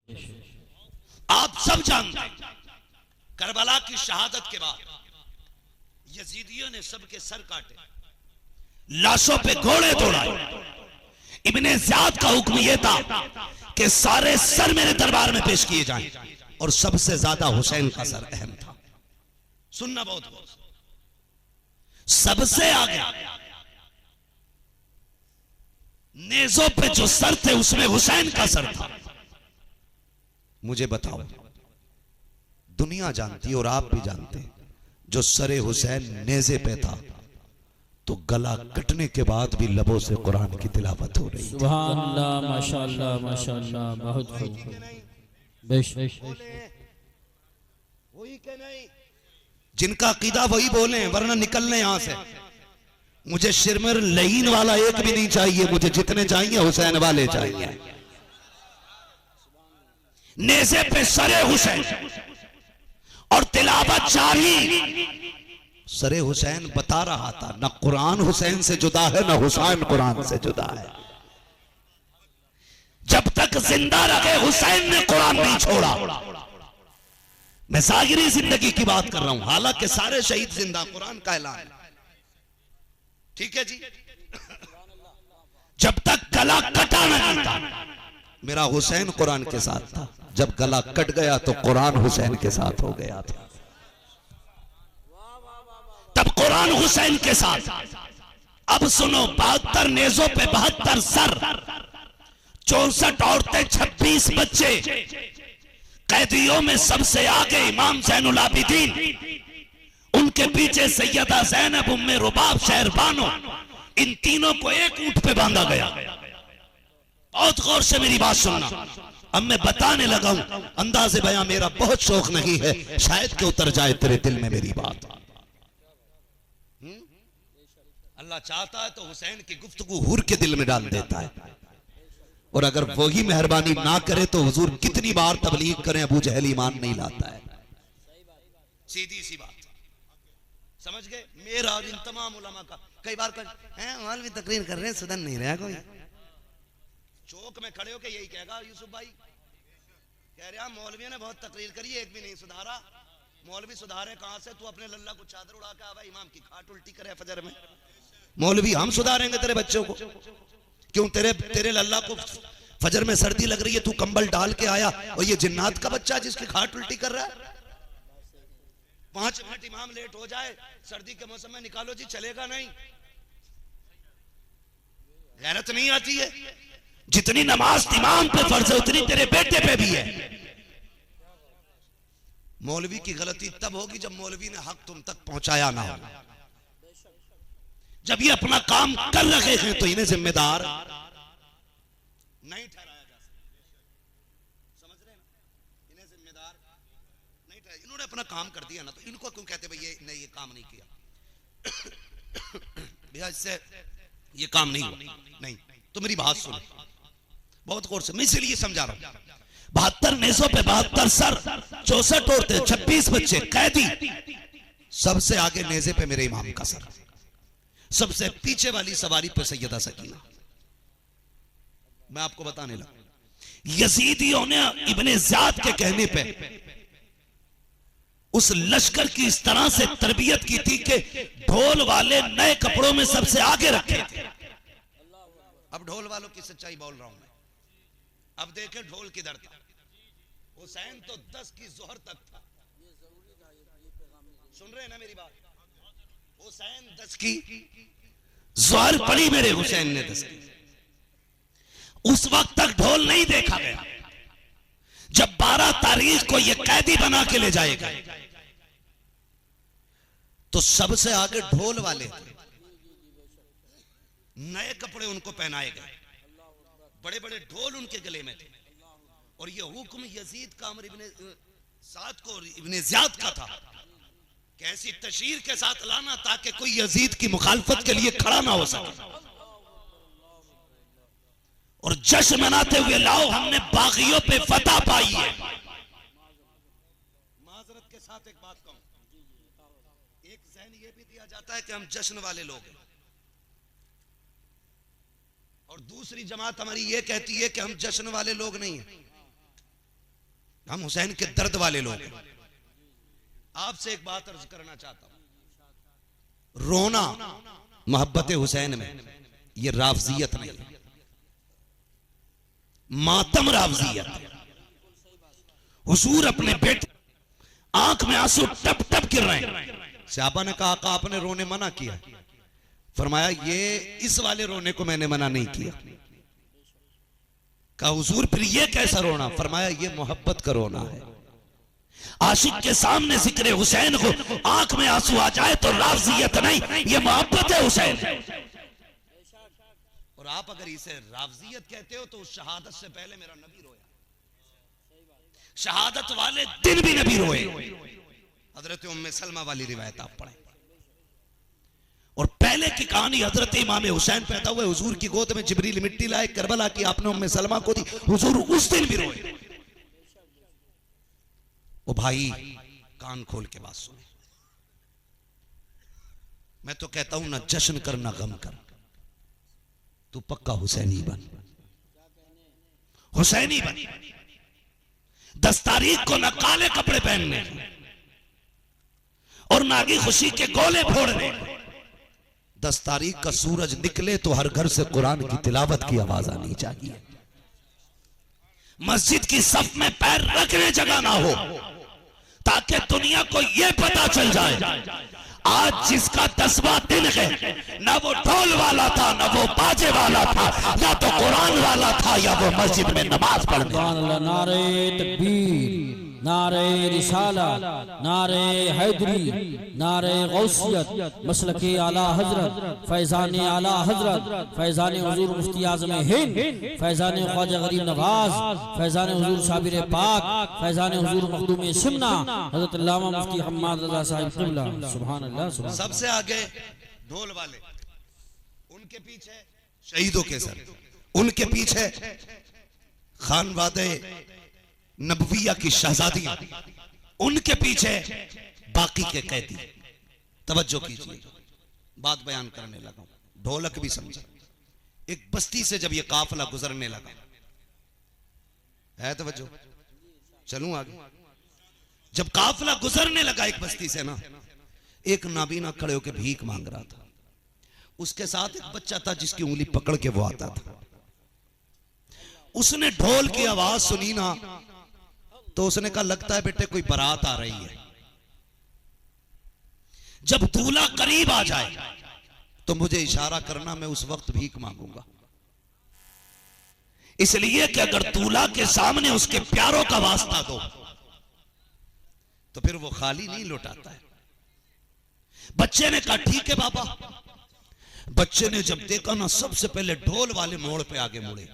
आप सब जानते हैं करबला की शहादत के बाद यजीदियों ने सबके सर काटे, लाशों पे घोड़े दौड़ाए। इब्ने ज़ियाद का हुक्म यह था कि सारे सर मेरे दरबार में पेश किए जाएं, और सबसे ज्यादा हुसैन का सर अहम था। सुनना बहुत बहुत, सबसे आगे नेजों पे जो सर थे उसमें हुसैन का सर था। मुझे बताओ, दुनिया जानती और आप भी जानते हैं, जो सरे हुसैन नेजे पे था तो गला कटने के बाद भी लबों से कुरान की तिलावत हो रही थी। सुभान अल्लाह, माशाअल्लाह माशाअल्लाह, बहुत खूब। जिनका अकीदा वही बोले, वरना निकलने यहां से। मुझे शिरमर लहीन वाला एक भी नहीं चाहिए, मुझे जितने चाहिए हुसैन वाले चाहिए। नेज़े पे सरे हुसैन और तिलावत जारी। सरे हुसैन बता रहा था, न कुरान हुसैन से जुदा है, न हुसैन कुरान से जुदा है। जब तक जिंदा रहे हुसैन ने कुरान नहीं छोड़ा। मैं ज़ाहिरी जिंदगी की बात कर रहा हूं, हालांकि सारे शहीद जिंदा, कुरान का ऐलान है, ठीक है जी। जब तक गला कटा नहीं था मेरा हुसैन कुरान के साथ था, जब गला कट गया तो कुरान हुसैन के साथ हो गया था। तब कुरान हुसैन के साथ। अब सुनो, 72 नेजों पे 72 सर, 64 औरतें, 26 बच्चे, कैदियों में सबसे आगे इमाम ज़ैनुल आबिदीन, उनके पीछे सैयदा ज़ैनब, उम्मे रुबाब, शहरबानो, इन तीनों को एक ऊंट पे बांधा गया। बहुत गौर से मेरी बात सुनना। अब मैं बताने लगा हूं, अंदाज़े बयां मेरा बहुत शौक नहीं है, शायद कि उतर जाए तेरे दिल में मेरी बात। अल्लाह चाहता है तो हुसैन की गुफ्तगू हुर के दिल में डाल देता है, और अगर वही मेहरबानी ना करे तो हुजूर कितनी बार तबलीग करें, अबू जहल ईमान नहीं लाता है। सीधी सी बात, समझ गए? मेरा और इन तमाम उलमा का कई बार मौलवी तकरीर कर रहे हैं, सुधर नहीं रहा कोई। चौक में खड़े होकर यही कहेगा यूसुफ भाई, कह रहे मौलवी ने बहुत तकरीर करी, एक भी नहीं सुधारा। मौलवी सुधारे कहां से? तू अपने लल्ला को चादर उड़ा के आवा, इमाम की खाट उल्टी करे फजर में। मौलवी हम सुधारेंगे तेरे बच्चों को? क्यों? तेरे लल्ला को फजर में सर्दी लग रही है, तू कंबल डाल के आया, और ये जिन्नात का बच्चा जिसकी खाट उल्टी कर रहा है। 5 मिनट इमाम लेट हो जाए सर्दी के मौसम में, निकालो जी, चलेगा नहीं। गैरत नहीं आती है? जितनी नमाज इमाम पे फर्ज है उतनी तेरे बेटे पे भी है। मौलवी की गलती तब होगी जब मौलवी ने हक तुम तक पहुंचाया ना हो। जब ये अपना काम कर रहे हैं तो इन्हें जिम्मेदार नहीं ठहराया जा सकता। समझ रहे हैं ना? इन्हें जिम्मेदार नहीं ठहराया। इन्होंने अपना काम कर दिया ना, तो इनको क्यों कहते भाई ये काम नहीं किया? भैया इससे ये काम नहीं हुआ। नहीं, तो मेरी बात सुनो बहुत गौर से, मैं इसलिए समझा रहा हूं। 72 नेज़ों पे 72 सर, 64 औरतें, 26 बच्चे, कैदी, सबसे आगे नेज़े पे मेरे इमाम का सर, सबसे पीछे वाली सवारी पे सैयदा सकीना। मैं आपको बताने लगा, यजीदियों ने इब्ने ज़ियाद के कहने पे उस लश्कर की इस तरह से तरबियत की थी कि ढोल वाले नए कपड़ों में सबसे आगे रखे थे। अब ढोल वालों की सच्चाई बोल रहा हूं मैं। अब देखें ढोल किधर था। हुसैन तो 10 की जोहर तक था। सुन रहे हैं ना मेरी बात? हुसैन 10 की जोहर पड़ी, मेरे हुसैन ने 10 की। उस वक्त तक ढोल नहीं देखा गया। जब 12 तारीख को यह कैदी बना के ले जाएगा तो सबसे आगे ढोल वाले, नए कपड़े उनको पहनाए गए, बड़े बड़े ढोल उनके गले में थे। और यह हुक्म यजीद का अमर इब्ने साद को इब्ने ज़ियाद का था कि ऐसी तशहीर के साथ लाना ताकि कोई यजीद की मुखालफत के लिए खड़ा ना हो सके, और जश्न मनाते हुए लाओ हमने बागियों पे फतह पाई है। माजरत के साथ एक बात कहूं, एक ज़हन ये भी दिया जाता है कि हम जश्न वाले लोग हैं, और दूसरी जमात हमारी ये कहती है कि हम जश्न वाले लोग नहीं हैं। हम हुसैन के दर्द वाले लोग हैं। आपसे एक बात अर्ज करना चाहता हूं, रोना मोहब्बत हुसैन में ये राफजियत नहीं, मातम राफजियत। हुजूर अपने बेटे आंख में आंसू टप टप गिर रहे हैं। सहाबा ने कहा आका आपने रोने मना किया। फरमाया ये इस वाले रोने को मैंने मना नहीं किया। कहा हुजूर फिर ये कैसा रोना? फरमाया ये मोहब्बत का रोना है। आशिक के सामने जिक्र हुसैन को आंख में आंसू आ जाए तो राफजियत नहीं, ये मोहब्बत है हुसैन। और आप अगर इसे राफजियत कहते हो तो उस शहादत से पहले मेरा नबी रोया, शहादत वाले दिन भी नबी रोए। हजरत उम्मे सलमा वाली रिवायत आप पढ़ें। और पहले की कहानी हजरत इमाम हुसैन पैदा हुए, हुजूर की गोद में जिब्रील मिट्टी लाए करबला की, आपने उम्मे सलमा को दी, हुजूर उस दिन भी रोए। ओ भाई कान खोल के बात सुने, मैं तो कहता हूं ना जश्न कर ना गम कर, तू पक्का हुसैनी बन, हुसैनी बन। 10 तारीख को ना काले कपड़े पहनने और ना आगे खुशी के गोले फोड़ने। 10 तारीख का सूरज निकले तो हर घर से कुरान की तिलावत की आवाज आनी चाहिए। मस्जिद की सफ में पैर रखने जगह ना हो, ताकि दुनिया को यह पता चल जाए आज जिसका 10वां दिन है, ना वो ढोल वाला था, ना वो बाजे वाला था, या तो कुरान वाला था, या वो मस्जिद में नमाज पढ़ने। नारे तकबीर, नारे रिसाला, नारे हैदरी, नारे गौसियत, मसलके आला हजरत, फैजान आला हजरत, फैजान हुजूर मुफ्ती आज़म हिंद, फैजान ख्वाजा गरीब नवाज, फैजान हुजूर साबिर पाक, फैजान हुजूर मखदूम सिमना, हजरत अल्लामा मुफ्ती हम्माद रज़ा साहिब क़िबला। सुभान अल्लाह, सुभान। सबसे आगे ढोल वाले, उनके पीछे शहीदों के सर, उनके पीछे खानवादे नबविया की शहजादियां, उनके पीछे बाकी के कैदी। तवज्जो कीजिए, बात बयान करने लगा, ढोलक भी समझे। एक बस्ती से जब ये काफिला गुजरने लगा, है तवज्जो, चलूं आगे। जब काफिला गुजरने लगा एक बस्ती से ना, एक नाबीना खड़े होकर भीख मांग रहा था। उसके साथ एक बच्चा था जिसकी उंगली पकड़ के वो आता था। उसने ढोल की आवाज सुनी ना, तो उसने कहा लगता है बेटे कोई बारात आ रही है। जब दूल्हा करीब आ जाए तो मुझे इशारा करना, मैं उस वक्त भीख मांगूंगा। इसलिए कि अगर दूल्हा के सामने उसके प्यारों का वास्ता दो तो फिर वो खाली नहीं लौटाता है। बच्चे ने कहा ठीक है बाबा। बच्चे ने जब देखा ना, सबसे पहले ढोल वाले मोड़ पे आगे मुड़े।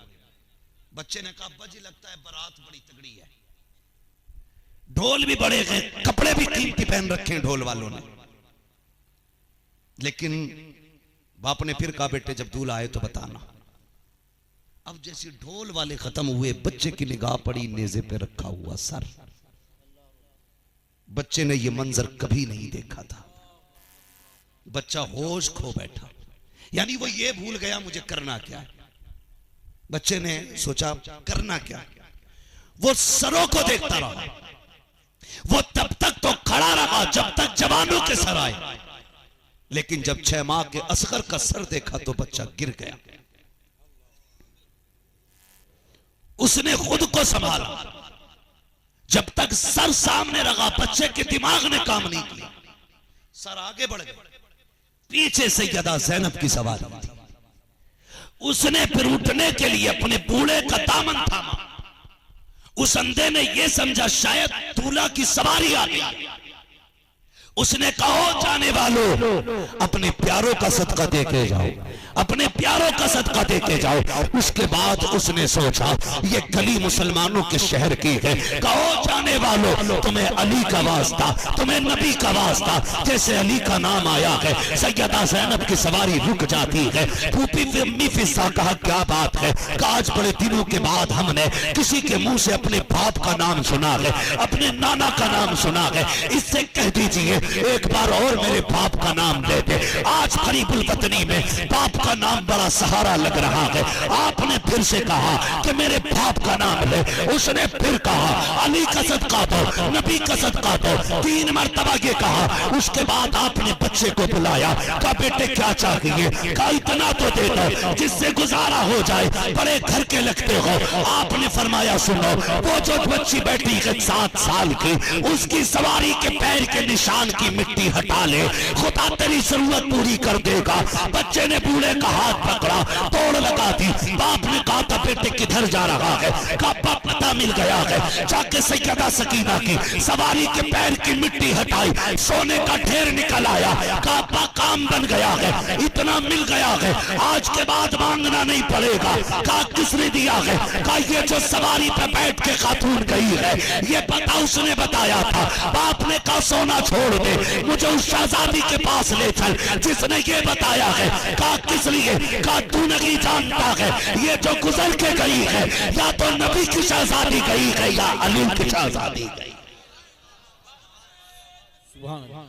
बच्चे ने कहा अब्बा जी लगता है बारात बड़ी तगड़ी है। ढोल भी बड़े हैं, कपड़े भी कीमती पहन रखे हैं ढोल वालों ने। लेकिन बाप ने फिर कहा बेटे जब दूल्हा आए तो बताना। अब जैसे ढोल वाले खत्म हुए, बच्चे की निगाह पड़ी नेज़े पे रखा हुआ सर। बच्चे ने यह मंजर कभी नहीं देखा था। बच्चा होश खो बैठा, यानी वो ये भूल गया मुझे करना क्या है। बच्चे ने सोचा करना क्या, वो सरों को देखता रहा। वो तब तक तो खड़ा रहा जब तक जवानों के सर आए, लेकिन जब 6 माह के असगर का सर देखा तो बच्चा गिर गया। उसने खुद को संभाला। जब तक सर सामने रखा, बच्चे के दिमाग ने काम नहीं किया। सर आगे बढ़ गया, पीछे सैयदा ज़ैनब की सवारी थी। उसने फिर उठने के लिए अपने बूढ़े का दामन थामा। उस अंधे ने यह समझा शायद दूल्हा की सवारी आ गई। उसने कहा जाने वालों अपने प्यारों का सदका दे के जाओ, अपने प्यारों का सदका दे के जाओ। उसके बाद उसने सोचा ये गली मुसलमानों के शहर की है। कहो जाने आने वालों तुम्हें अली का वास्ता, तुम्हें नबी का वास्ता। जैसे अली का नाम आया है सैयदा ज़ैनब की सवारी रुक जाती है। फूफी अम्मी फिजा कहा क्या बात है, आज बड़े दिनों के बाद हमने किसी के मुंह से अपने बाप का नाम सुना है, अपने नाना का नाम सुना है। इससे कह दीजिए एक बार और मेरे बाप का नाम दे दे। आज करीबुल वतनी में बाप का नाम बड़ा सहारा लग रहा है। आपने फिर से कहा कि मेरे बाप का नाम ले। उसने फिर कहा अली का सदका दो, नबी का सदका दो। 3 मरतबा ये कहा। उसके बाद आपने बच्चे को बुलाया, कहा बेटे क्या चाहिए? कहा इतना तो दे दो जिससे गुजारा हो जाए, बड़े घर के लगते हो। आपने फरमाया सुनो, वो जो बच्ची बैठी है 7 साल की, उसकी सवारी के पैर के निशान की मिट्टी हटा ले, खुदा तेरी जरूरत पूरी कर देगा। बच्चे ने बूढ़े का हाथ पकड़ा, तोड़ लगा दी। बाप ने कहा था बेटे किधर जा रहा है? कहा पता मिल गया है। जाके सैयदा सकीना की सवारी के पैर की मिट्टी हटाई, सोने का ढेर निकल आया। कहा काम बन गया है, इतना मिल गया है, आज के बाद मांगना नहीं पड़ेगा। कहा किसने दिया है? कहा ये जो सवारी पे बैठ के खातून गई है, ये पता उसने बताया था। बाप ने कहा सोना छोड़ दे, मुझे उस शहजादी के पास ले चल जिसने ये बताया है। कहा किस लिए? कहा तू नहीं जानता है, ये जो गुजर के गई है या तो नबी की शहजादी गई है या अली की शहजादी गई। सुभान अल्लाह।